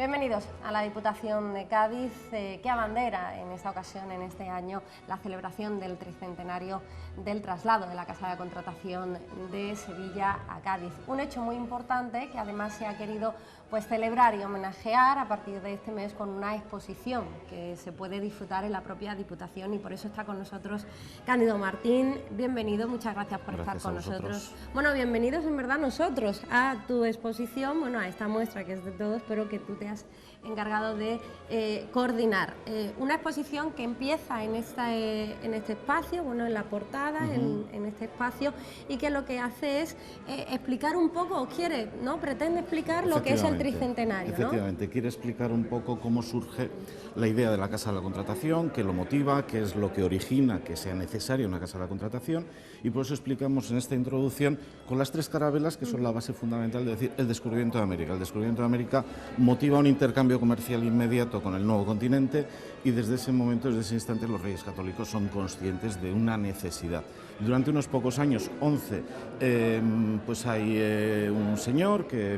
Bienvenidos a la Diputación de Cádiz, que abandera en esta ocasión, en este año, la celebración del tricentenario del traslado de la Casa de Contratación de Sevilla a Cádiz. Un hecho muy importante que además se ha querido celebrar y homenajear a partir de este mes con una exposición que se puede disfrutar en la propia Diputación, y por eso está con nosotros Cándido Martín. Bienvenido, muchas gracias por estar con nosotros. Bueno, bienvenidos en verdad nosotros a tu exposición, bueno, a esta muestra que es de todos, pero que tú te has encargado de coordinar. Una exposición que empieza en este espacio, bueno, en la portada, en este espacio, y que lo que hace es explicar un poco, o quiere, ¿no? Pretende explicar lo que es el tricentenario, ¿no? Efectivamente, quiere explicar un poco cómo surge la idea de la Casa de la Contratación, qué lo motiva, qué es lo que origina que sea necesaria una Casa de la Contratación, y por eso explicamos en esta introducción con las tres carabelas que son la base fundamental de decir el descubrimiento de América. El descubrimiento de América motiva un intercambio comercial inmediato con el nuevo continente, y desde ese momento, desde ese instante, los Reyes Católicos son conscientes de una necesidad. Durante unos pocos años, 11, pues hay un señor que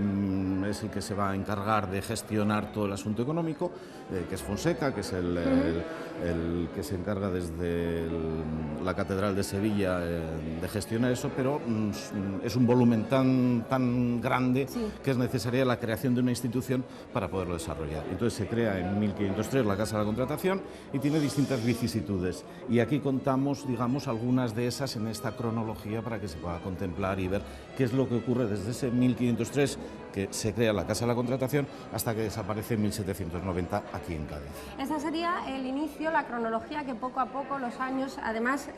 es el que se va a encargar de gestionar todo el asunto económico, que es Fonseca, que es el que se encarga desde la Catedral de Sevilla de gestionar eso, pero es un volumen tan grande que es necesaria la creación de una institución para poderlo desarrollar. Entonces se crea en 1503 la Casa de la Contratación y tiene distintas vicisitudes, y aquí contamos, digamos, algunas de esas en esta cronología para que se pueda contemplar y ver qué es lo que ocurre desde ese 1503 que se crea la Casa de la Contratación hasta que desaparece en 1790 aquí en Cádiz. Esa sería el inicio, la cronología, que poco a poco los años, además,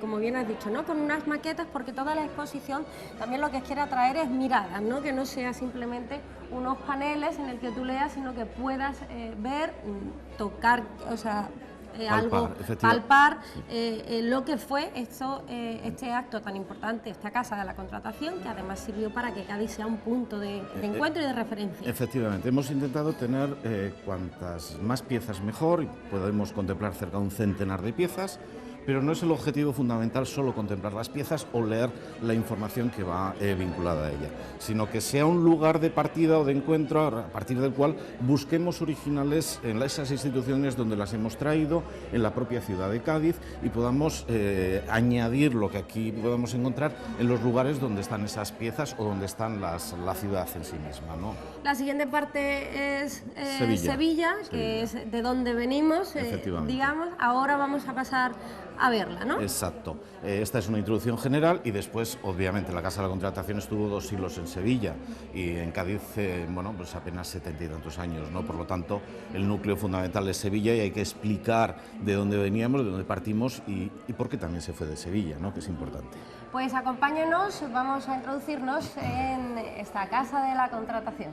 como bien has dicho, ¿no? Con unas maquetas, porque toda la exposición también lo que quiere atraer es miradas, ¿no? Que no sea simplemente unos paneles en el que tú leas, sino que puedas ver, tocar, o sea, palpar lo que fue este acto tan importante, esta Casa de la Contratación, que además sirvió para que Cádiz sea un punto de encuentro y de referencia. Efectivamente, hemos intentado tener cuantas más piezas mejor, y podemos contemplar cerca de un centenar de piezas, pero no es el objetivo fundamental solo contemplar las piezas o leer la información que va vinculada a ella, sino que sea un lugar de partida o de encuentro a partir del cual busquemos originales en esas instituciones donde las hemos traído, en la propia ciudad de Cádiz, y podamos añadir lo que aquí podamos encontrar en los lugares donde están esas piezas o donde están la ciudad en sí misma, ¿no? La siguiente parte es Sevilla, que es de donde venimos, digamos. Ahora vamos a pasar a verla, ¿no? Exacto. Esta es una introducción general, y después, obviamente, la Casa de la Contratación estuvo 2 siglos en Sevilla, y en Cádiz, bueno, pues apenas 70 y tantos años, ¿no? Por lo tanto, el núcleo fundamental es Sevilla, y hay que explicar de dónde veníamos, de dónde partimos y por qué también se fue de Sevilla, ¿no? Que es importante. Pues acompáñenos, vamos a introducirnos en esta Casa de la Contratación.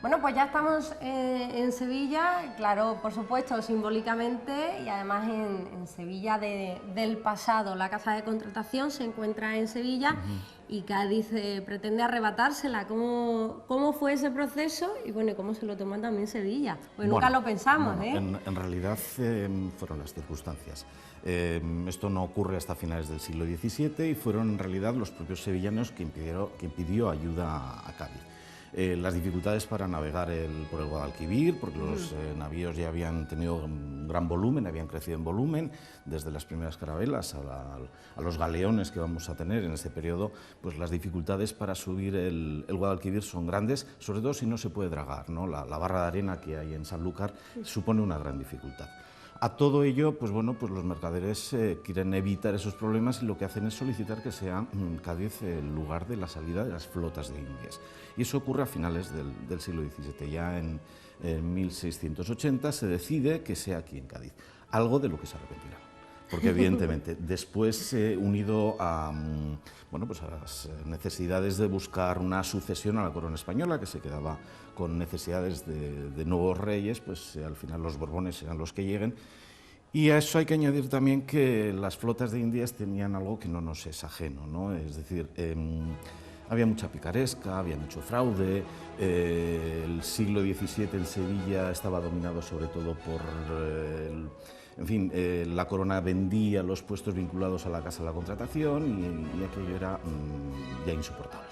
Bueno, pues ya estamos en Sevilla, claro, por supuesto, simbólicamente, y además en Sevilla del pasado. La Casa de Contratación se encuentra en Sevilla y Cádiz pretende arrebatársela. ¿Cómo fue ese proceso? Y bueno, ¿cómo se lo tomó también Sevilla? Pues nunca lo pensamos, En realidad fueron las circunstancias. Esto no ocurre hasta finales del siglo XVII, y fueron en realidad los propios sevillanos que impidió ayuda a Cádiz. Las dificultades para navegar por el Guadalquivir, porque los navíos ya habían tenido un gran volumen, habían crecido en volumen, desde las primeras carabelas a los galeones que vamos a tener en este periodo, pues las dificultades para subir el Guadalquivir son grandes, sobre todo si no se puede dragar, ¿no? La barra de arena que hay en Sanlúcar supone una gran dificultad. A todo ello, pues bueno, pues los mercaderes quieren evitar esos problemas, y lo que hacen es solicitar que sea Cádiz el lugar de la salida de las flotas de Indias. Y eso ocurre a finales del siglo XVII. Ya en 1680 se decide que sea aquí en Cádiz, algo de lo que se arrepentirá. Porque evidentemente después, unido a, bueno, pues a las necesidades de buscar una sucesión a la corona española, que se quedaba con necesidades de nuevos reyes, pues al final los Borbones serán los que lleguen, Y a eso hay que añadir también que las flotas de Indias tenían algo que no nos es ajeno, ¿no? Es decir, había mucha picaresca, había mucho fraude, el siglo XVII en Sevilla estaba dominado sobre todo por, en fin, la corona vendía los puestos vinculados a la casa de la contratación y aquello era ya insoportable.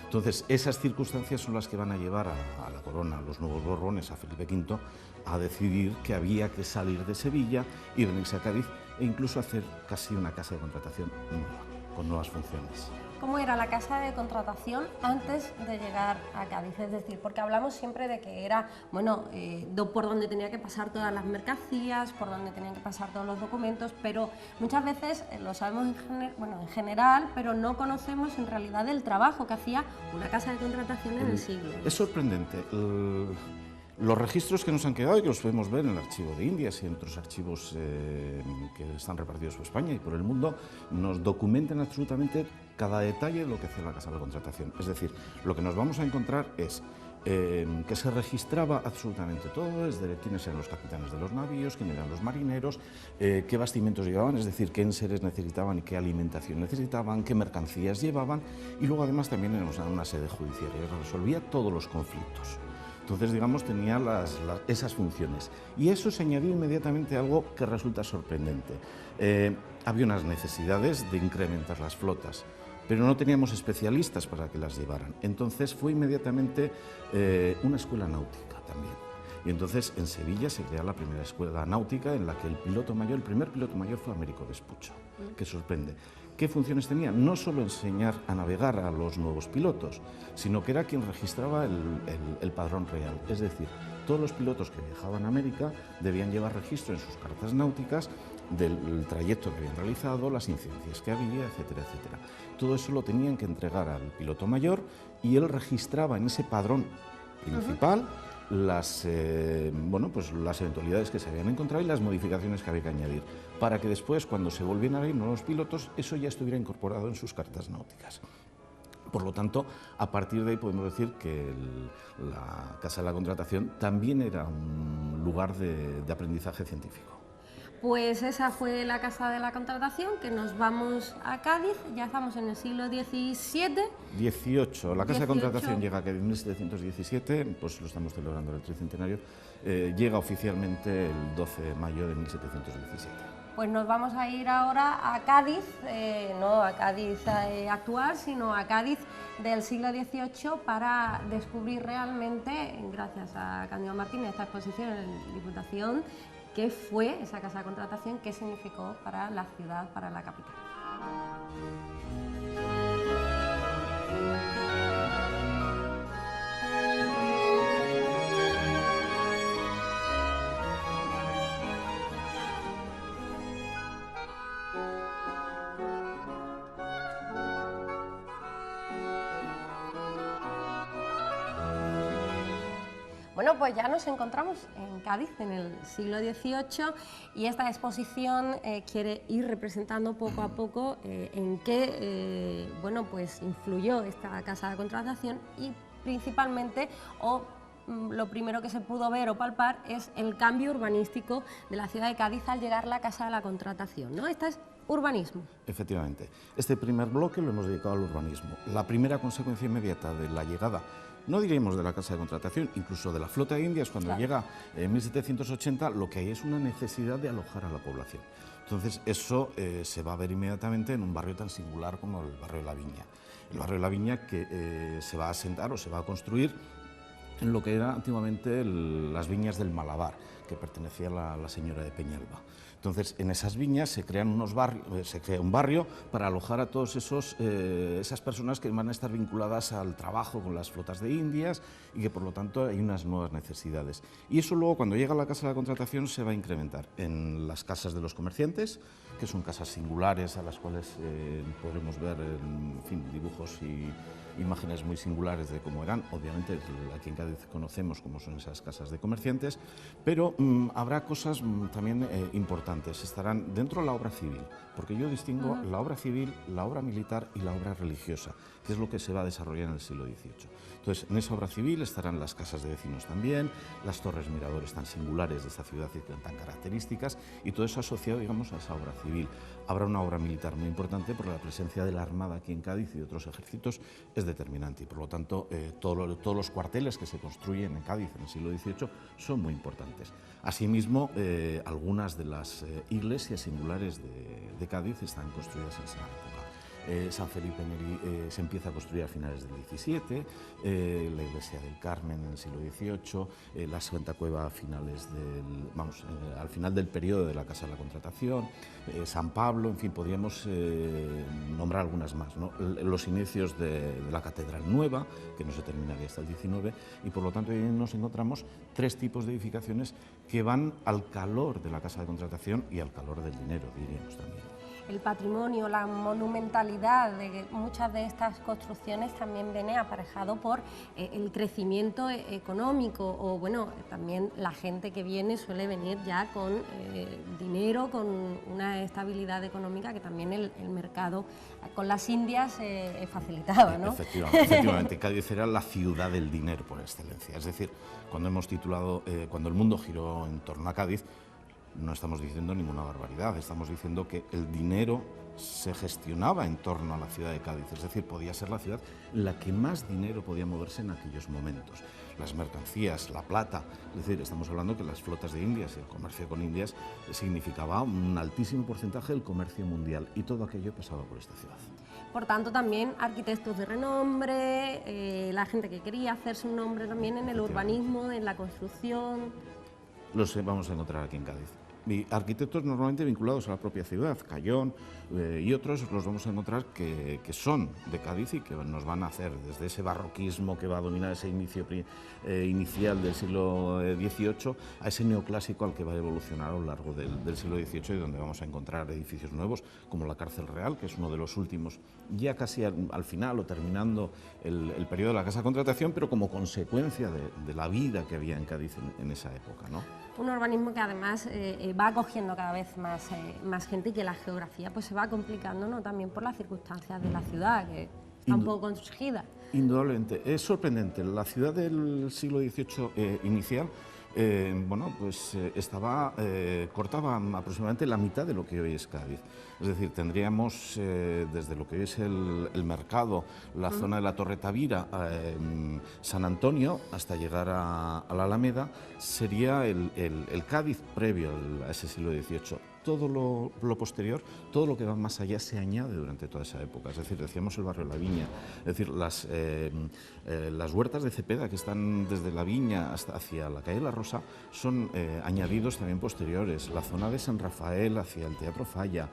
Entonces, esas circunstancias son las que van a llevar a la corona, a los nuevos Borbones, a Felipe V, a decidir que había que salir de Sevilla y venirse a Cádiz e incluso hacer casi una casa de contratación nueva, con nuevas funciones. ¿Cómo era la casa de contratación antes de llegar a Cádiz? Es decir, porque hablamos siempre de que era, bueno, por donde tenía que pasar todas las mercancías, por donde tenían que pasar todos los documentos, pero muchas veces lo sabemos en general, pero no conocemos en realidad el trabajo que hacía una casa de contratación en el siglo. Es sorprendente. Los registros que nos han quedado y que los podemos ver en el Archivo de Indias y en otros archivos que están repartidos por España y por el mundo, nos documentan absolutamente cada detalle de lo que hacía la Casa de la Contratación. Es decir, lo que nos vamos a encontrar es que se registraba absolutamente todo, desde quiénes eran los capitanes de los navíos, quiénes eran los marineros, qué bastimentos llevaban, es decir, qué enseres necesitaban y qué alimentación necesitaban, qué mercancías llevaban, y luego además también tenemos una sede judicial que resolvía todos los conflictos. Entonces, digamos, tenía esas funciones. Y eso se añadió inmediatamente a algo que resulta sorprendente. Había unas necesidades de incrementar las flotas, pero no teníamos especialistas para que las llevaran. Entonces fue inmediatamente una escuela náutica también. Y entonces en Sevilla se crea la primera escuela náutica en la que el primer piloto mayor fue Américo Vespucho, que sorprende. ¿Qué funciones tenía? No solo enseñar a navegar a los nuevos pilotos, sino que era quien registraba el padrón real. Es decir, todos los pilotos que viajaban a América debían llevar registro en sus cartas náuticas del trayecto que habían realizado, las incidencias que había, etcétera, etcétera. Todo eso lo tenían que entregar al piloto mayor y él registraba en ese padrón principal las eventualidades que se habían encontrado y las modificaciones que había que añadir, para que después, cuando se volvieran a ir nuevos pilotos, eso ya estuviera incorporado en sus cartas náuticas. Por lo tanto, a partir de ahí podemos decir que la Casa de la Contratación también era un lugar de aprendizaje científico. Pues esa fue la Casa de la Contratación, que nos vamos a Cádiz, ya estamos en el siglo XVII. XVIII. La Casa de Contratación llega a Cádiz en 1717, pues lo estamos celebrando el tricentenario, llega oficialmente el 12 de mayo de 1717. Pues nos vamos a ir ahora a Cádiz, no a Cádiz actual, sino a Cádiz del siglo XVIII para descubrir realmente, gracias a Cándido Martínez, esta exposición en la Diputación, qué fue esa Casa de Contratación, qué significó para la ciudad, para la capital. Bueno, pues ya nos encontramos en Cádiz en el siglo XVIII y esta exposición quiere ir representando poco a poco en qué pues influyó esta Casa de Contratación y principalmente, lo primero que se pudo ver o palpar es el cambio urbanístico de la ciudad de Cádiz al llegar la Casa de la Contratación, ¿no? Esta es urbanismo. Efectivamente. Este primer bloque lo hemos dedicado al urbanismo. La primera consecuencia inmediata de la llegada, no diríamos de la Casa de Contratación, incluso de la Flota de Indias, cuando llega en 1780, lo que hay es una necesidad de alojar a la población. Entonces, eso se va a ver inmediatamente en un barrio tan singular como el barrio de la Viña. El barrio de la Viña que se va a asentar o se va a construir en lo que era antiguamente las viñas del Malabar, que pertenecía a la señora de Peñalba. Entonces, en esas viñas se crean se crea un barrio para alojar a todas esas personas que van a estar vinculadas al trabajo con las flotas de Indias y que, por lo tanto, hay unas nuevas necesidades. Y eso luego, cuando llega a la Casa de la Contratación, se va a incrementar en las casas de los comerciantes, que son casas singulares a las cuales podremos ver, dibujos y imágenes muy singulares de cómo eran. Obviamente, aquí en Cádiz conocemos cómo son esas casas de comerciantes, pero habrá cosas también importantes. importantes estarán dentro de la obra civil, porque yo distingo la obra civil, la obra militar y la obra religiosa, que es lo que se va a desarrollar en el siglo XVIII. Entonces, en esa obra civil estarán las casas de vecinos también, las torres miradores tan singulares de esta ciudad y tan características, y todo eso asociado, digamos, a esa obra civil. Habrá una obra militar muy importante porque la presencia de la Armada aquí en Cádiz y de otros ejércitos es determinante, y por lo tanto todos los cuarteles que se construyen en Cádiz en el siglo XVIII son muy importantes. Asimismo, algunas de las iglesias singulares de Cádiz están construidas en esa época. San Felipe Neri se empieza a construir a finales del XVII, la iglesia del Carmen en el siglo XVIII, la Santa Cueva a finales al final del periodo de la Casa de la Contratación, San Pablo, en fin, podríamos nombrar algunas más, ¿no? Los inicios de la Catedral Nueva, que no se terminaría hasta el XIX, y por lo tanto ahí nos encontramos tres tipos de edificaciones que van al calor de la Casa de Contratación y al calor del dinero, diríamos también. El patrimonio, la monumentalidad de muchas de estas construcciones también viene aparejado por el crecimiento económico, o bueno, también la gente que viene suele venir ya con dinero, con una estabilidad económica que también el mercado con las Indias facilitaba, ¿no? Efectivamente, Cádiz era la ciudad del dinero por excelencia, es decir, cuando hemos titulado Cuando el mundo giró en torno a Cádiz, no estamos diciendo ninguna barbaridad, estamos diciendo que el dinero se gestionaba en torno a la ciudad de Cádiz, es decir, podía ser la ciudad en la que más dinero podía moverse en aquellos momentos. Las mercancías, la plata, es decir, estamos hablando que las flotas de Indias y el comercio con Indias significaba un altísimo porcentaje del comercio mundial, y todo aquello pasaba por esta ciudad. Por tanto, también arquitectos de renombre, la gente que quería hacerse un nombre también en el urbanismo, en la construcción. Los vamos a encontrar aquí en Cádiz. Y arquitectos normalmente vinculados a la propia ciudad, Cayón y otros, los vamos a encontrar que son de Cádiz y que nos van a hacer desde ese barroquismo que va a dominar ese inicio inicial del siglo XVIII a ese neoclásico al que va a evolucionar a lo largo del siglo XVIII, y donde vamos a encontrar edificios nuevos como la Cárcel Real, que es uno de los últimos, ya casi al final o terminando el periodo de la Casa de Contratación, pero como consecuencia de la vida que había en Cádiz en esa época, ¿no? Un urbanismo que además va acogiendo cada vez más gente, y que la geografía pues se va complicando, ¿no? También por las circunstancias de la ciudad, que está un poco constrigida. Indudablemente. Es sorprendente. La ciudad del siglo XVIII inicial cortaba aproximadamente la mitad de lo que hoy es Cádiz. Es decir, tendríamos desde lo que hoy es el mercado, la zona de la Torre Tavira, San Antonio, hasta llegar a la Alameda, sería el Cádiz previo a ese siglo XVIII. Todo lo posterior, todo lo que va más allá se añade durante toda esa época. Es decir, decíamos el barrio La Viña, es decir, las huertas de Cepeda que están desde La Viña hacia la calle La Rosa son añadidos también posteriores. La zona de San Rafael hacia el Teatro Falla,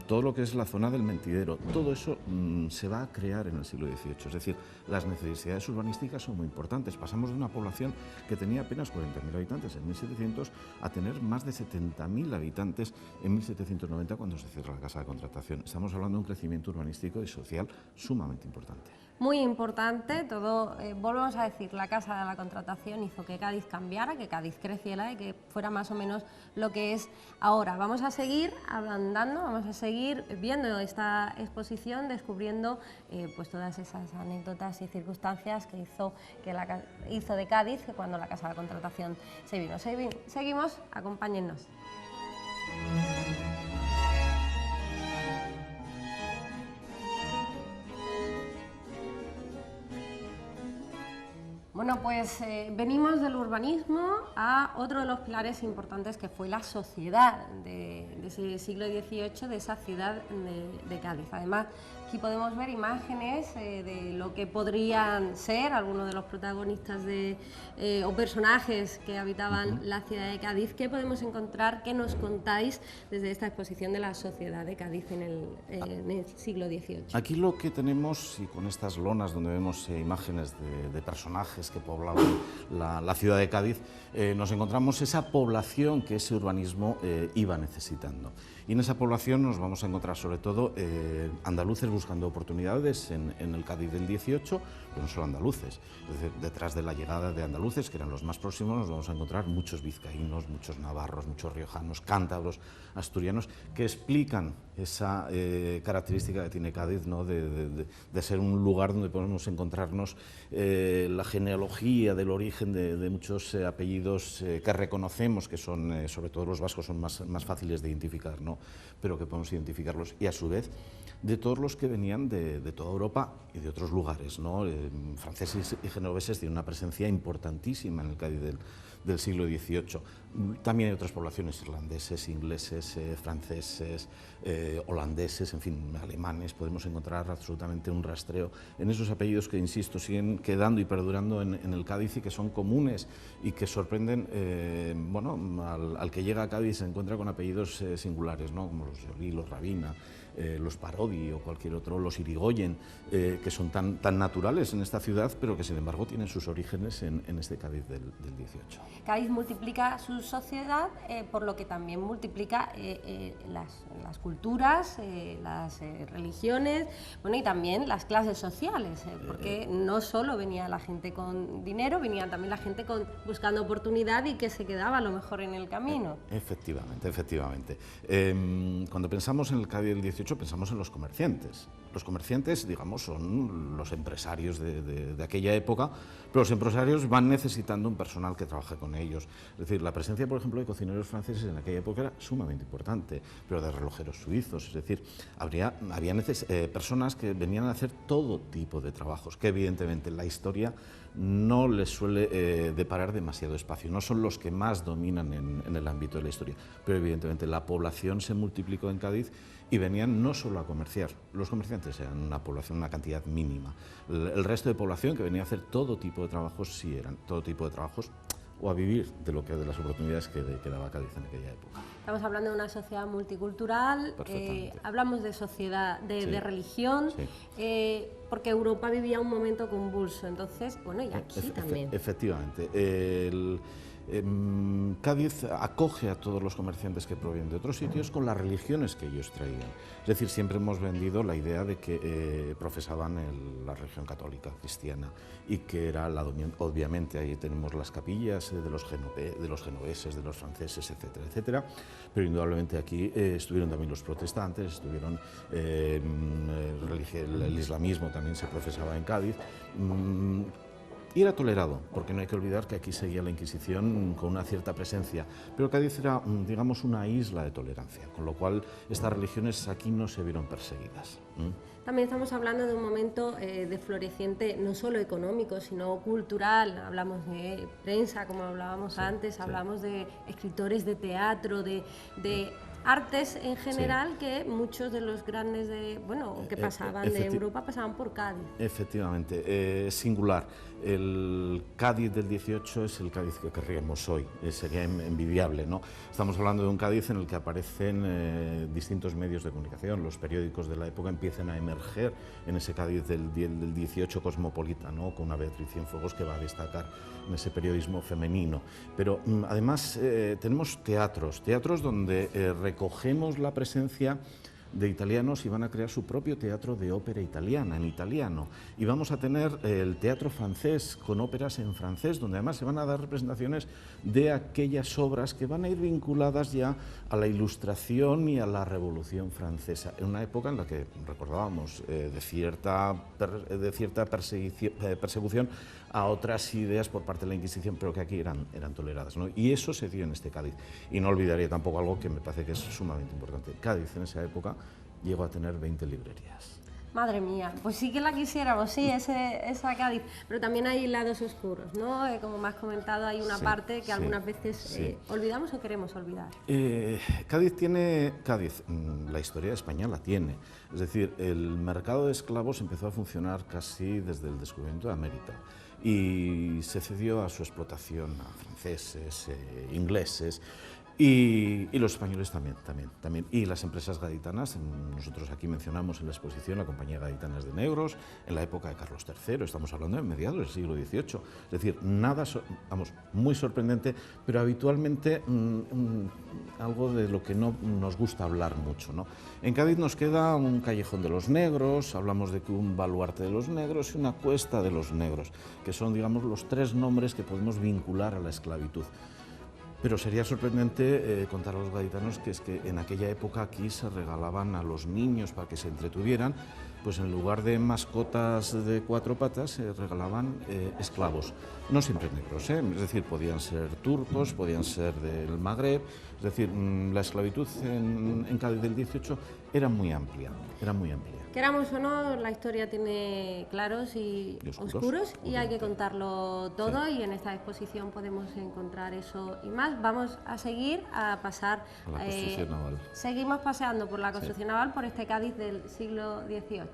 todo lo que es la zona del Mentidero, todo eso se va a crear en el siglo XVIII. Es decir, las necesidades urbanísticas son muy importantes. Pasamos de una población que tenía apenas 40.000 habitantes en 1700 a tener más de 70.000 habitantes en 1790, cuando se cierra la Casa de Contratación. Estamos hablando de un crecimiento urbanístico y social sumamente importante. Muy importante, volvemos a decir, la Casa de la Contratación hizo que Cádiz cambiara, que Cádiz creciera y que fuera más o menos lo que es ahora. Vamos a seguir andando, vamos a seguir viendo esta exposición, descubriendo pues todas esas anécdotas y circunstancias que hizo de Cádiz cuando la Casa de la Contratación se vino. Seguimos, acompáñennos. Bueno, pues venimos del urbanismo a otro de los pilares importantes, que fue la sociedad de ese siglo XVIII, de esa ciudad de Cádiz. Además, aquí podemos ver imágenes de lo que podrían ser algunos de los protagonistas o personajes que habitaban la ciudad de Cádiz. ¿Qué podemos encontrar? ¿Qué nos contáis desde esta exposición de la sociedad de Cádiz en el siglo XVIII? Aquí lo que tenemos, y con estas lonas donde vemos imágenes de personajes personajes que poblaban la ciudad de Cádiz, nos encontramos esa población que ese urbanismo iba necesitando. Y en esa población nos vamos a encontrar sobre todo andaluces buscando oportunidades en el Cádiz del 18, pero no solo andaluces. Es decir, detrás de la llegada de andaluces, que eran los más próximos, nos vamos a encontrar muchos vizcaínos, muchos navarros, muchos riojanos, cántabros, asturianos, que explican esa característica que tiene Cádiz, ¿no? de ser un lugar donde podemos encontrarnos la genealogía del origen de muchos apellidos que reconocemos, que son, sobre todo los vascos, son más fáciles de identificar, ¿no? Pero que podemos identificarlos, y a su vez de todos los que venían de toda Europa y de otros lugares, ¿no? Franceses y genoveses tienen una presencia importantísima en el Cádiz del siglo XVIII. También hay otras poblaciones, irlandeses, ingleses, franceses, holandeses, en fin, alemanes. Podemos encontrar absolutamente un rastreo en esos apellidos que, insisto, siguen quedando y perdurando en el Cádiz, y que son comunes y que sorprenden, bueno, al que llega a Cádiz se encuentra con apellidos singulares, ¿no? Como los Joly, los Rabina, los Parodi o cualquier otro, los Irigoyen, que son tan naturales en esta ciudad, pero que sin embargo tienen sus orígenes en este Cádiz del 18. Cádiz multiplica su sociedad, por lo que también multiplica las culturas, las religiones, bueno, y también las clases sociales, porque no solo venía la gente con dinero, venía también la gente buscando oportunidad y que se quedaba a lo mejor en el camino. Efectivamente, efectivamente. Cuando pensamos en el Cádiz del 18, pensamos en los comerciantes. Los comerciantes, digamos, son los empresarios de aquella época, pero los empresarios van necesitando un personal que trabaje con ellos. Es decir, la presencia, por ejemplo, de cocineros franceses en aquella época era sumamente importante, pero de relojeros suizos. Es decir, había personas que venían a hacer todo tipo de trabajos, que evidentemente en la historia no les suele deparar demasiado espacio. No son los que más dominan en el ámbito de la historia, pero evidentemente la población se multiplicó en Cádiz y venían no solo a comerciar. Los comerciantes eran una población, una cantidad mínima. El resto de población que venía a hacer todo tipo de trabajos, sí eran todo tipo de trabajos, o a vivir de las oportunidades que daba Cádiz en aquella época. Estamos hablando de una sociedad multicultural, hablamos de sociedad, de religión, sí. Porque Europa vivía un momento convulso, entonces, bueno, y aquí también. Efectivamente. Cádiz acoge a todos los comerciantes que provienen de otros sitios con las religiones que ellos traían. Es decir, siempre hemos vendido la idea de que profesaban la religión católica cristiana, y que era obviamente ahí tenemos las capillas de los genoveses, de los franceses, etcétera, etcétera, pero indudablemente aquí estuvieron también los protestantes, estuvieron el islamismo también se profesaba en Cádiz. Y era tolerado, porque no hay que olvidar que aquí seguía la Inquisición con una cierta presencia, pero Cádiz era, digamos, una isla de tolerancia, con lo cual estas religiones aquí no se vieron perseguidas. También estamos hablando de un momento de floreciente, no solo económico, sino cultural. Hablamos de prensa, como hablábamos antes, hablamos de escritores de teatro, de artes en general, que muchos de los grandes que pasaban de Europa pasaban por Cádiz. Efectivamente, singular. El Cádiz del 18 es el Cádiz que querríamos hoy, sería envidiable, ¿no? Estamos hablando de un Cádiz en el que aparecen distintos medios de comunicación, los periódicos de la época empiezan a emerger en ese Cádiz del 18 cosmopolita, ¿no? Con una Beatriz Cienfuegos que va a destacar en ese periodismo femenino. Pero además tenemos teatros donde recogemos la presencia de italianos y van a crear su propio teatro de ópera italiana, en italiano. Y vamos a tener el teatro francés con óperas en francés, donde además se van a dar representaciones de aquellas obras que van a ir vinculadas ya a la Ilustración y a la Revolución Francesa, en una época en la que recordábamos de cierta persecución a otras ideas por parte de la Inquisición, pero que aquí eran toleradas, ¿no? Y eso se dio en este Cádiz. Y no olvidaría tampoco algo que me parece que es sumamente importante. Cádiz en esa época llegó a tener 20 librerías. Madre mía, pues sí que la quisiéramos, sí, esa Cádiz, pero también hay lados oscuros, ¿no? Como me has comentado, hay una parte que algunas veces olvidamos o queremos olvidar. Cádiz, la historia de España la tiene, es decir, el mercado de esclavos empezó a funcionar casi desde el descubrimiento de América y se cedió a su explotación a franceses, ingleses. Y los españoles también. Y las empresas gaditanas, nosotros aquí mencionamos en la exposición la Compañía Gaditanas de Negros, en la época de Carlos III, estamos hablando de mediados del siglo XVIII. Es decir, nada, muy sorprendente, pero habitualmente algo de lo que no nos gusta hablar mucho, ¿no? En Cádiz nos queda un callejón de los negros, hablamos de que un baluarte de los negros y una cuesta de los negros, que son, digamos, los tres nombres que podemos vincular a la esclavitud. Pero sería sorprendente contar a los gaditanos que es que en aquella época aquí se regalaban a los niños para que se entretuvieran, pues en lugar de mascotas de cuatro patas se regalaban esclavos, no siempre negros, es decir, podían ser turcos, podían ser del Magreb, es decir, la esclavitud en Cádiz del 18 era muy amplia, Queramos o no, la historia tiene claros y oscuros y hay que contarlo todo, sí. Y en esta exposición podemos encontrar eso y más. Vamos a seguir a pasar a la construcción naval. Seguimos paseando por la construcción naval, por este Cádiz del siglo XVIII.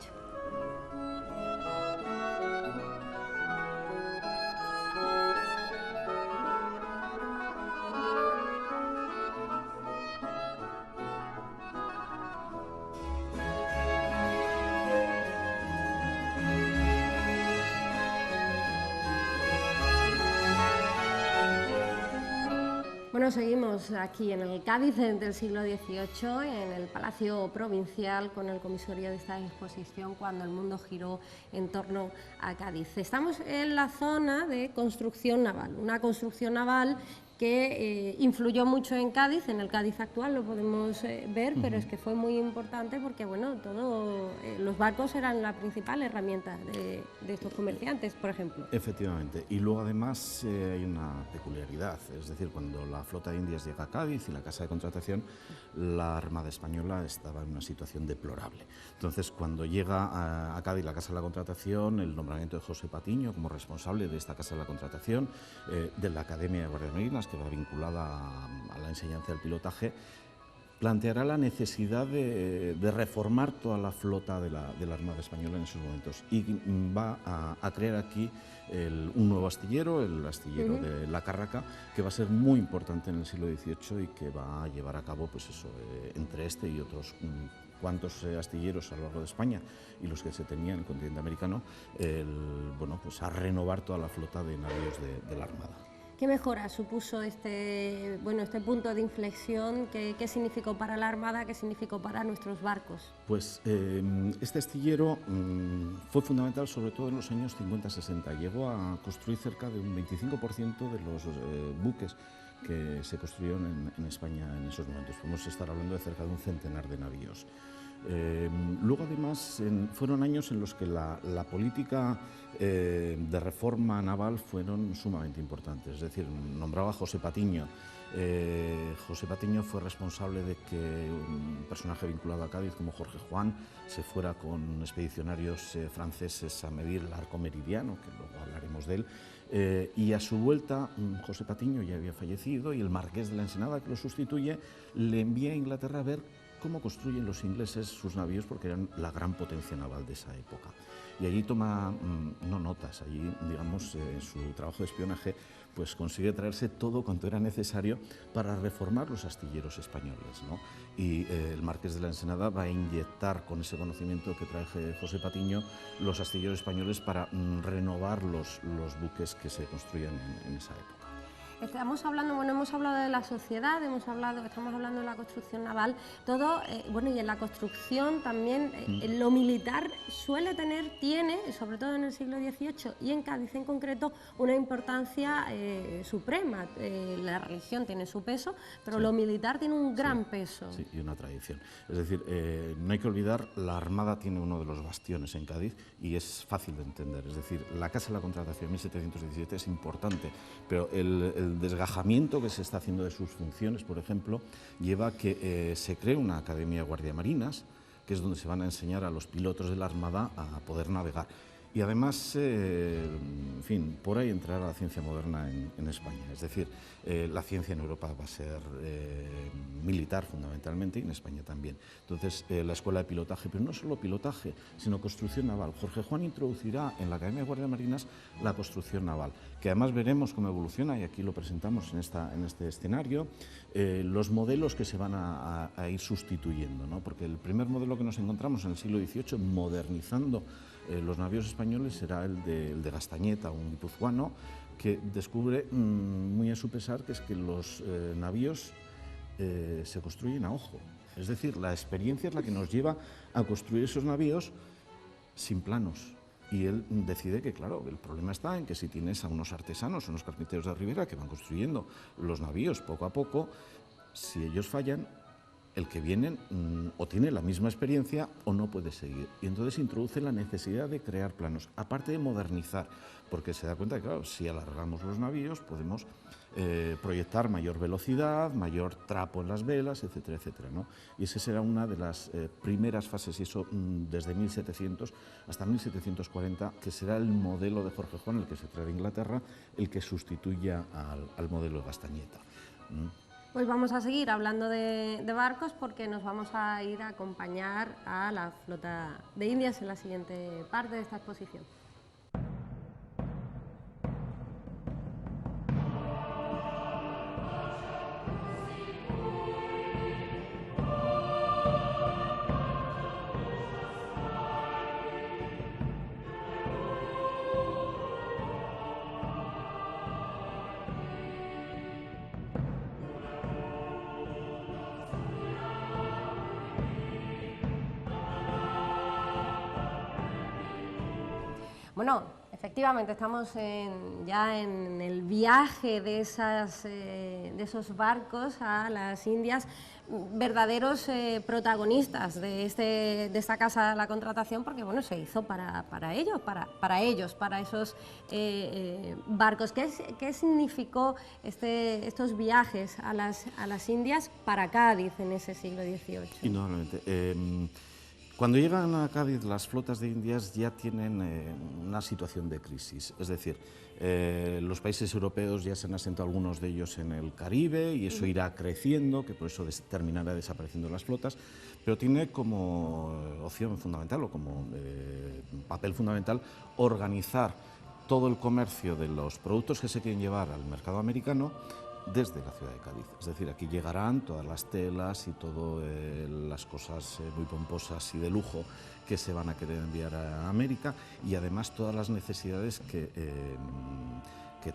Bueno, seguimos aquí en el Cádiz del siglo XVIII, en el Palacio Provincial, con el comisario de esta exposición, cuando el mundo giró en torno a Cádiz. Estamos en la zona de construcción naval, una construcción naval que influyó mucho en Cádiz, en el Cádiz actual lo podemos ver, pero es que fue muy importante porque, bueno, los barcos eran la principal herramienta de estos comerciantes, por ejemplo. Efectivamente, y luego además hay una peculiaridad, es decir, cuando la flota de Indias llega a Cádiz y la Casa de Contratación, la Armada Española estaba en una situación deplorable. Entonces, cuando llega a Cádiz la Casa de la Contratación, el nombramiento de José Patiño como responsable de esta Casa de la Contratación, de la Academia de Guardias Marinas, que va vinculada a la enseñanza del pilotaje, planteará la necesidad de reformar toda la flota de la Armada Española en esos momentos y va a crear aquí un nuevo astillero, el astillero de La Carraca, que va a ser muy importante en el siglo XVIII y que va a llevar a cabo, pues eso, entre este y otros cuantos astilleros a lo largo de España y los que se tenían en el continente americano, bueno, pues a renovar toda la flota de navíos de la Armada. ¿Qué mejora supuso este punto de inflexión? ¿Qué significó para la Armada? ¿Qué significó para nuestros barcos? Pues este astillero fue fundamental sobre todo en los años 50-60. Llegó a construir cerca de un 25% de los buques que se construyeron en España en esos momentos. Podemos estar hablando de cerca de un centenar de navíos. Luego, además, fueron años en los que la política de reforma naval fueron sumamente importantes. Es decir, nombraba a José Patiño. José Patiño fue responsable de que un personaje vinculado a Cádiz como Jorge Juan se fuera con expedicionarios franceses a medir el arco meridiano, que luego hablaremos de él, y a su vuelta José Patiño ya había fallecido y el marqués de la Ensenada, que lo sustituye, le envía a Inglaterra a ver cómo construyen los ingleses sus navíos, porque eran la gran potencia naval de esa época. Y allí toma, no notas, allí, digamos, su trabajo de espionaje, pues consigue traerse todo cuanto era necesario para reformar los astilleros españoles, ¿no? Y el marqués de la Ensenada va a inyectar con ese conocimiento que trae José Patiño los astilleros españoles para renovar los buques que se construían en esa época. Estamos hablando, bueno, hemos hablado de la sociedad, estamos hablando de la construcción naval, todo, bueno, y en la construcción también lo militar tiene, sobre todo en el siglo XVIII y en Cádiz en concreto, una importancia suprema. La religión tiene su peso, pero lo militar tiene un gran peso. Sí, y una tradición. Es decir, no hay que olvidar, la Armada tiene uno de los bastiones en Cádiz y es fácil de entender. Es decir, la Casa de la Contratación 1717 es importante, pero el desgajamiento que se está haciendo de sus funciones, por ejemplo, lleva a que se cree una academia de guardiamarinas, que es donde se van a enseñar a los pilotos de la Armada a poder navegar. Y además, en fin, por ahí entrará la ciencia moderna en España. Es decir, la ciencia en Europa va a ser militar fundamentalmente y en España también. Entonces, la escuela de pilotaje, pero no solo pilotaje, sino construcción naval. Jorge Juan introducirá en la Academia de Guardias Marinas la construcción naval, que además veremos cómo evoluciona, y aquí lo presentamos en este escenario, los modelos que se van a ir sustituyendo, ¿no? Porque el primer modelo que nos encontramos en el siglo XVIII, modernizando los navíos españoles, será el de Gastañeta, un guipuzcoano, que descubre, muy a su pesar, que es que los navíos se construyen a ojo. Es decir, la experiencia es la que nos lleva a construir esos navíos sin planos. Y él decide que, claro, el problema está en que si tienes a unos artesanos, unos carpinteros de ribera que van construyendo los navíos poco a poco, si ellos fallan, el que viene o tiene la misma experiencia o no puede seguir. Y entonces introduce la necesidad de crear planos, aparte de modernizar, porque se da cuenta que, claro, si alargamos los navíos podemos proyectar mayor velocidad, mayor trapo en las velas, etcétera, etcétera, ¿no? Y esa será una de las primeras fases, y eso desde 1700 hasta 1740, que será el modelo de Jorge Juan, el que se trae de Inglaterra, el que sustituya al modelo de Gastañeta. Pues vamos a seguir hablando de barcos, porque nos vamos a ir a acompañar a la flota de Indias en la siguiente parte de esta exposición. Bueno, efectivamente estamos ya en el viaje de esos barcos a las Indias, verdaderos protagonistas de esta Casa de la Contratación, porque bueno, se hizo para ellos, para esos barcos. ¿Qué significó estos viajes a las Indias para Cádiz en ese siglo XVIII? Indudablemente. Cuando llegan a Cádiz las flotas de Indias ya tienen una situación de crisis, es decir, los países europeos ya se han asentado algunos de ellos en el Caribe y eso irá creciendo, que por eso terminará desapareciendo las flotas, pero tiene como opción fundamental o como papel fundamental organizar todo el comercio de los productos que se quieren llevar al mercado americano desde la ciudad de Cádiz. Es decir, aquí llegarán todas las telas y todas las cosas muy pomposas y de lujo que se van a querer enviar a América, y además todas las necesidades que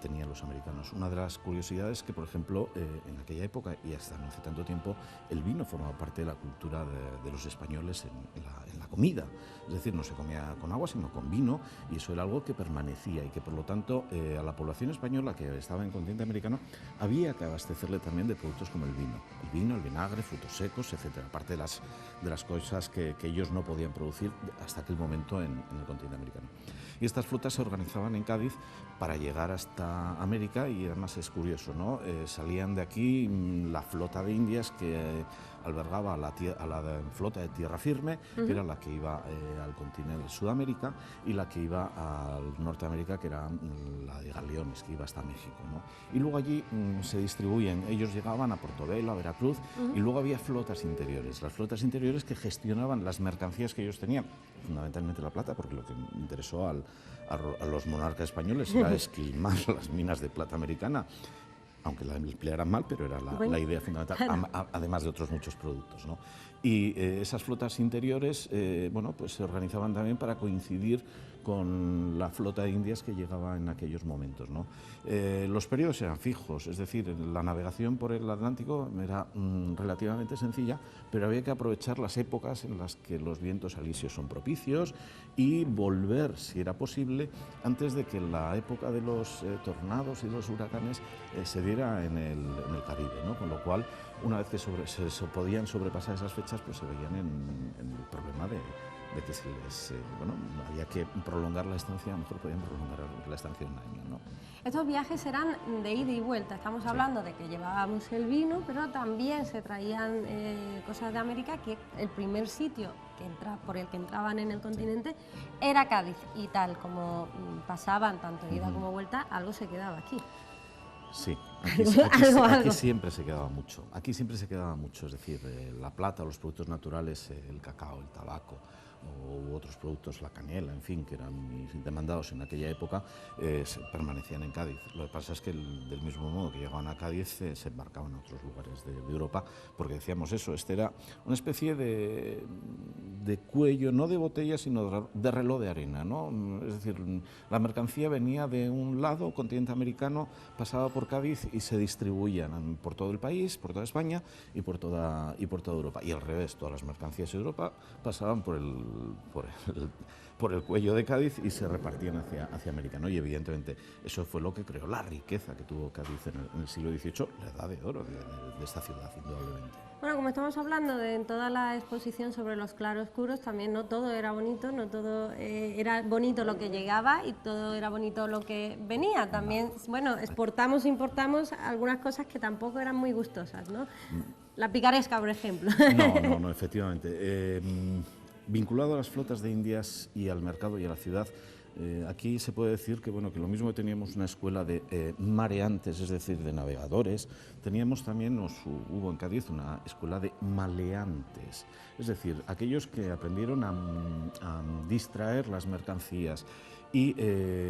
tenían los americanos. Una de las curiosidades es que, por ejemplo, en aquella época y hasta no hace tanto tiempo, el vino formaba parte de la cultura de los españoles en la comida. Es decir, no se comía con agua, sino con vino, y eso era algo que permanecía y que, por lo tanto, a la población española que estaba en el continente americano había que abastecerle también de productos como el vino, el vinagre, frutos secos, etcétera, aparte de las cosas que ellos no podían producir hasta aquel momento en el continente americano. Y estas flotas se organizaban en Cádiz para llegar hasta América, y además es curioso, ¿no? Salían de aquí la flota de Indias, que albergaba a la flota de tierra firme, que era la que iba al continente de Sudamérica, y la que iba al Norteamérica, que era la de Galeones, que iba hasta México, ¿no? Y luego allí se distribuyen, ellos llegaban a Portobelo, a Veracruz, y luego había flotas interiores, las flotas interiores que gestionaban las mercancías que ellos tenían, fundamentalmente la plata, porque lo que interesó a los monarcas españoles era esquilmar las minas de plata americana, aunque la emplearan mal, pero era la idea fundamental, además de otros muchos productos, ¿no? Y esas flotas interiores, bueno, pues se organizaban también para coincidir con la flota de Indias que llegaba en aquellos momentos, ¿no? Los periodos eran fijos, es decir, la navegación por el Atlántico era relativamente sencilla, pero había que aprovechar las épocas en las que los vientos alisios son propicios y volver, si era posible, antes de que la época de los tornados y los huracanes se diera en el Caribe, ¿no? Con lo cual, una vez que se podían sobrepasar esas fechas, pues se veían en el problema de que se les, bueno, había que prolongar la estancia, a lo mejor podían prolongar la estancia un año, ¿no? Estos viajes eran de ida y vuelta, estamos hablando de que llevábamos el vino, pero también se traían cosas de América, que el primer sitio por el que entraban en el continente era Cádiz, y tal como pasaban tanto ida como vuelta, algo se quedaba aquí. Sí, aquí siempre se quedaba mucho, es decir, la plata, los productos naturales, el cacao, el tabaco, u otros productos, la canela, en fin, que eran muy demandados en aquella época, permanecían en Cádiz. Lo que pasa es que del mismo modo que llegaban a Cádiz, se embarcaban a otros lugares de Europa, porque decíamos eso, este era una especie de cuello, no de botella, sino de reloj de arena, ¿no? Es decir, la mercancía venía de un lado, continente americano, pasaba por Cádiz y se distribuían por todo el país, por toda España y por toda Europa. Y al revés, todas las mercancías de Europa pasaban por el cuello de Cádiz y se repartían hacia América, ¿no? Y evidentemente eso fue lo que creó la riqueza que tuvo Cádiz en el siglo XVIII, la edad de oro de esta ciudad, indudablemente. Bueno, como estamos hablando en toda la exposición sobre los claroscuros, también no todo era bonito, no todo era bonito lo que llegaba y todo era bonito lo que venía. También, bueno, exportamos, importamos algunas cosas que tampoco eran muy gustosas, ¿no? La picaresca, por ejemplo. No, efectivamente. Vinculado a las flotas de Indias y al mercado y a la ciudad, aquí se puede decir que, bueno, que lo mismo que teníamos una escuela de mareantes, es decir, de navegadores, teníamos también, hubo en Cádiz una escuela de maleantes, es decir, aquellos que aprendieron a distraer las mercancías. Y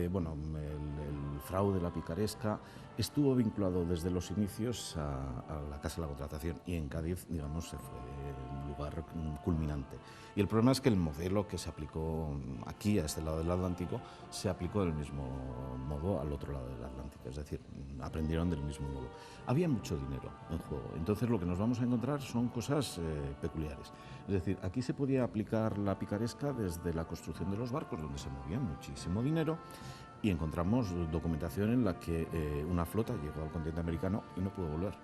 bueno, el fraude, la picaresca, estuvo vinculado desde los inicios a la Casa de la Contratación, y en Cádiz, digamos, se fue un lugar culminante. Y el problema es que el modelo que se aplicó aquí, a este lado del Atlántico, se aplicó del mismo modo al otro lado del Atlántico, es decir, aprendieron del mismo modo. Había mucho dinero en juego, entonces lo que nos vamos a encontrar son cosas peculiares. Es decir, aquí se podía aplicar la picaresca desde la construcción de los barcos, donde se movía muchísimo dinero, y encontramos documentación en la que una flota llegó al continente americano y no pudo volver,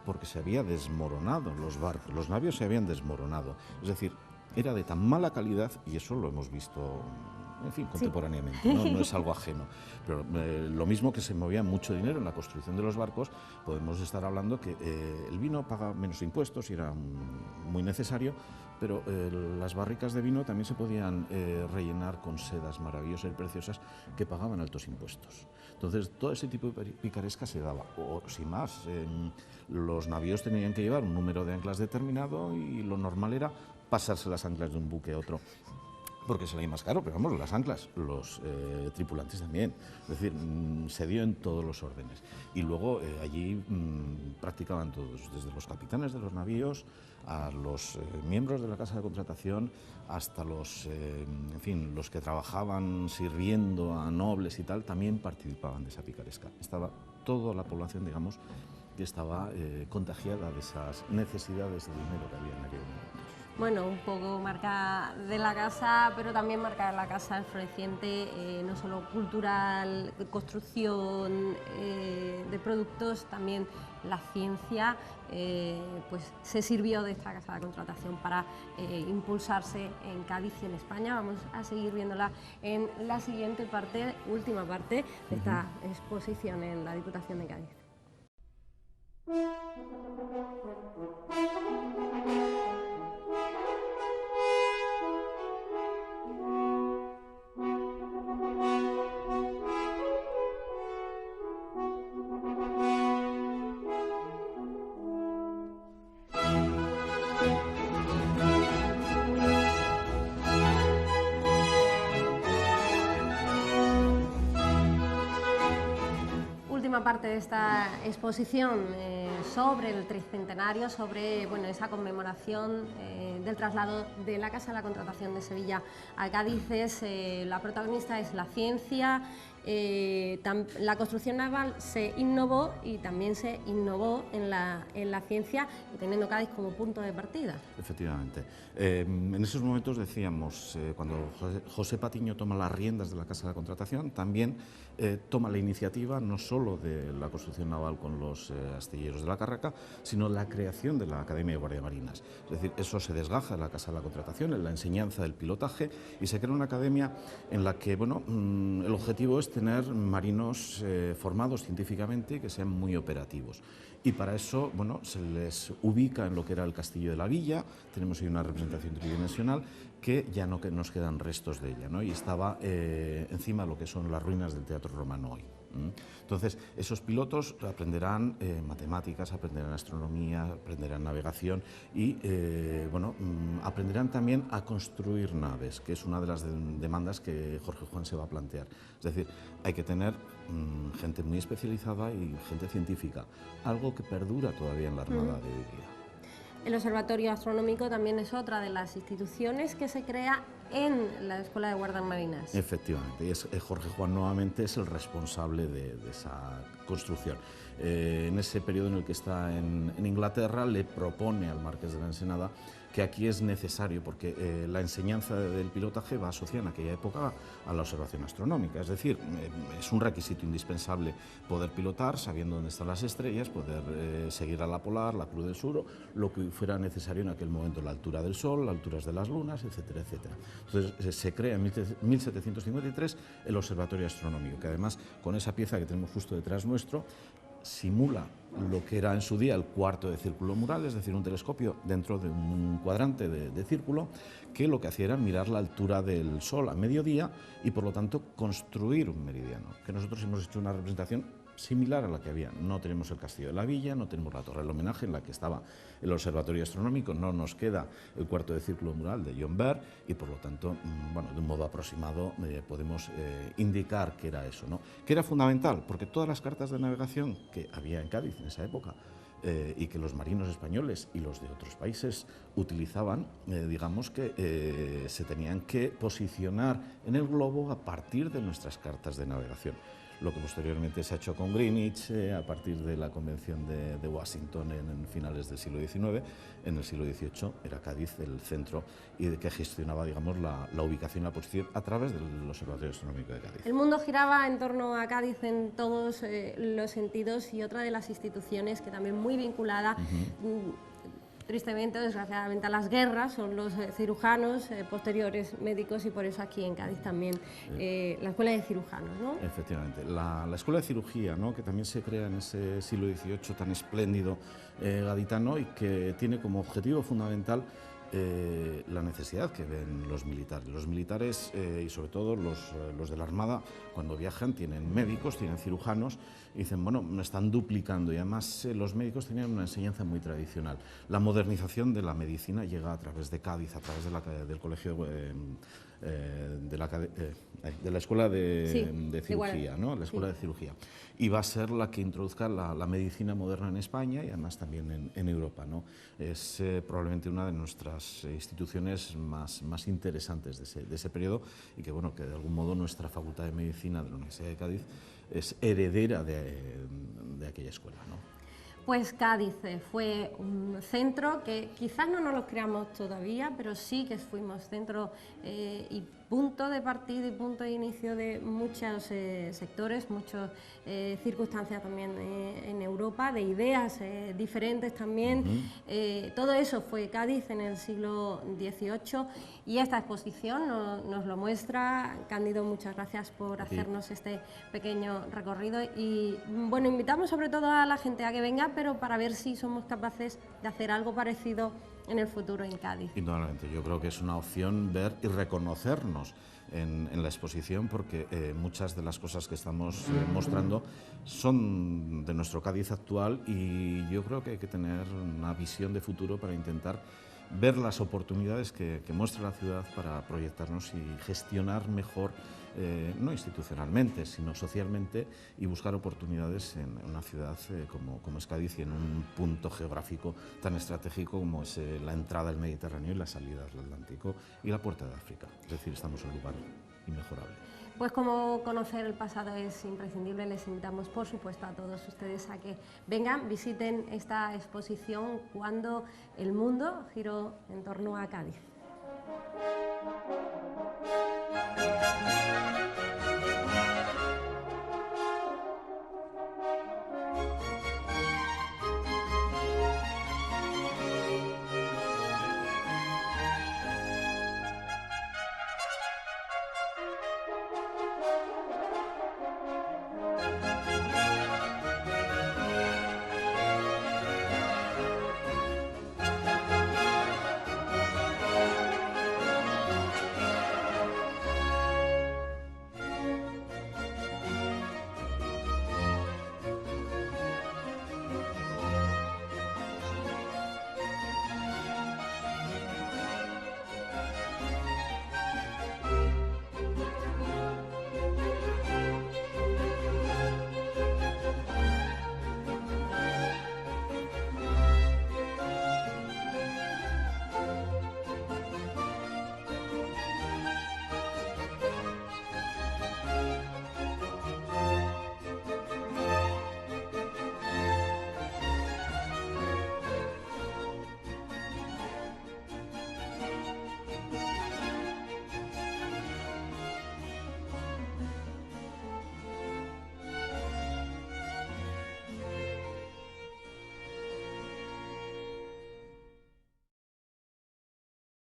porque se había desmoronado los barcos, los navios se habían desmoronado. Es decir, era de tan mala calidad, y eso lo hemos visto, en fin, contemporáneamente, sí. No es algo ajeno. Pero lo mismo que se movía mucho dinero en la construcción de los barcos, podemos estar hablando que el vino paga menos impuestos y era muy necesario, pero las barricas de vino también se podían rellenar con sedas maravillosas y preciosas que pagaban altos impuestos. Entonces, todo ese tipo de picaresca se daba. O, sin más, los navíos tenían que llevar un número de anclas determinado, y lo normal era pasarse las anclas de un buque a otro, porque salía más caro, pero vamos, las anclas, los tripulantes también. Es decir, se dio en todos los órdenes. Y luego allí practicaban todos, desde los capitanes de los navíos a los miembros de la Casa de Contratación, hasta los, en fin, los que trabajaban sirviendo a nobles y tal, también participaban de esa picaresca. Estaba toda la población, digamos, que estaba contagiada de esas necesidades de dinero que había en aquel momento. Bueno, un poco marca de la casa, pero también marca de la casa el floreciente, no solo cultural, construcción de productos, también la ciencia, pues se sirvió de esta Casa de Contratación para impulsarse en Cádiz y en España. Vamos a seguir viéndola en la siguiente parte, última parte de esta exposición en la Diputación de Cádiz. Parte de esta exposición sobre el tricentenario, sobre esa conmemoración del traslado de la Casa de la Contratación de Sevilla a Cádiz. La protagonista es la ciencia, la construcción naval se innovó y también se innovó en la ciencia, teniendo Cádiz como punto de partida. Efectivamente. En esos momentos decíamos, cuando José Patiño toma las riendas de la Casa de la Contratación, también toma la iniciativa no solo de la construcción naval con los astilleros de la Carraca, sino la creación de la Academia de Guardiamarinas. Es decir, eso se desgaja en la Casa de la Contratación, en la enseñanza del pilotaje, y se crea una academia en la que, bueno, el objetivo es tener marinos formados científicamente y que sean muy operativos. Y para eso, bueno, se les ubica en lo que era el Castillo de la Villa. Tenemos ahí una representación tridimensional que ya no nos quedan restos de ella, ¿no? Y estaba encima de lo que son las ruinas del Teatro Romano hoy. Entonces, esos pilotos aprenderán matemáticas, aprenderán astronomía, aprenderán navegación y bueno, aprenderán también a construir naves, que es una de las demandas que Jorge Juan se va a plantear. Es decir, hay que tener gente muy especializada y gente científica, algo que perdura todavía en la Armada de hoy día. El Observatorio Astronómico también es otra de las instituciones que se crea en la Escuela de Guardias Marinas. Efectivamente, y Jorge Juan nuevamente es el responsable de esa construcción. En ese periodo en el que está en Inglaterra, le propone al Marqués de la Ensenada que aquí es necesario, porque la enseñanza del pilotaje va asociada en aquella época a la observación astronómica, es decir, es un requisito indispensable poder pilotar sabiendo dónde están las estrellas, poder seguir a la polar, la Cruz del Sur, lo que fuera necesario en aquel momento, la altura del Sol, las alturas de las lunas, etcétera, etcétera. Entonces se crea en 1753 el Observatorio Astronómico, que además con esa pieza que tenemos justo detrás nuestro, simula lo que era en su día el cuarto de círculo mural, es decir, un telescopio dentro de un cuadrante de círculo, que lo que hacía era mirar la altura del Sol a mediodía y por lo tanto construir un meridiano, que nosotros hemos hecho una representación similar a la que había. No tenemos el Castillo de la Villa, no tenemos la Torre del Homenaje en la que estaba el Observatorio Astronómico, no nos queda el cuarto de círculo mural de John Baird y por lo tanto, bueno, de un modo aproximado podemos indicar que era eso, ¿no? Que era fundamental, porque todas las cartas de navegación que había en Cádiz en esa época y que los marinos españoles y los de otros países utilizaban, digamos que se tenían que posicionar en el globo a partir de nuestras cartas de navegación. Lo que posteriormente se ha hecho con Greenwich a partir de la Convención de Washington en finales del siglo XIX. En el siglo XVIII era Cádiz el centro y que gestionaba, digamos, la ubicación y la posición a través del Observatorio Astronómico de Cádiz. El mundo giraba en torno a Cádiz en todos los sentidos y otra de las instituciones que también muy vinculada tristemente o desgraciadamente a las guerras son los cirujanos, posteriores médicos, y por eso aquí en Cádiz también la Escuela de Cirujanos, ¿no? Efectivamente, la Escuela de Cirugía, ¿no?, que también se crea en ese siglo XVIII tan espléndido gaditano y que tiene como objetivo fundamental la necesidad que ven los militares. Los militares y sobre todo los de la Armada, cuando viajan, tienen médicos, tienen cirujanos, y dicen, bueno, me están duplicando, y además los médicos tenían una enseñanza muy tradicional. La modernización de la medicina llega a través de Cádiz, a través del colegio de la Escuela de Cirugía, ¿no?, la Escuela de Cirugía, y va a ser la que introduzca la medicina moderna en España y además también en Europa, ¿no? Es probablemente una de nuestras instituciones más interesantes de ese periodo y que, bueno, que de algún modo nuestra Facultad de Medicina de la Universidad de Cádiz es heredera de aquella escuela, ¿no? Pues Cádiz fue un centro que quizás no nos lo creamos todavía, pero sí que fuimos centro y punto de partida y punto de inicio de muchos sectores, muchas circunstancias también en Europa, de ideas diferentes también. Todo eso fue Cádiz en el siglo XVIII y esta exposición nos lo muestra. Cándido, muchas gracias por hacernos este pequeño recorrido y bueno, invitamos sobre todo a la gente a que venga, pero para ver si somos capaces de hacer algo parecido en el futuro en Cádiz. Indudablemente, yo creo que es una opción ver y reconocernos en la exposición, porque muchas de las cosas que estamos mostrando son de nuestro Cádiz actual y yo creo que hay que tener una visión de futuro para intentar ver las oportunidades que muestra la ciudad para proyectarnos y gestionar mejor, no institucionalmente, sino socialmente, y buscar oportunidades en una ciudad como es Cádiz y en un punto geográfico tan estratégico como es la entrada al Mediterráneo y la salida al Atlántico y la puerta de África. Es decir, estamos en un lugar inmejorable. Pues como conocer el pasado es imprescindible, les invitamos por supuesto a todos ustedes a que vengan, visiten esta exposición Cuando el mundo giró en torno a Cádiz.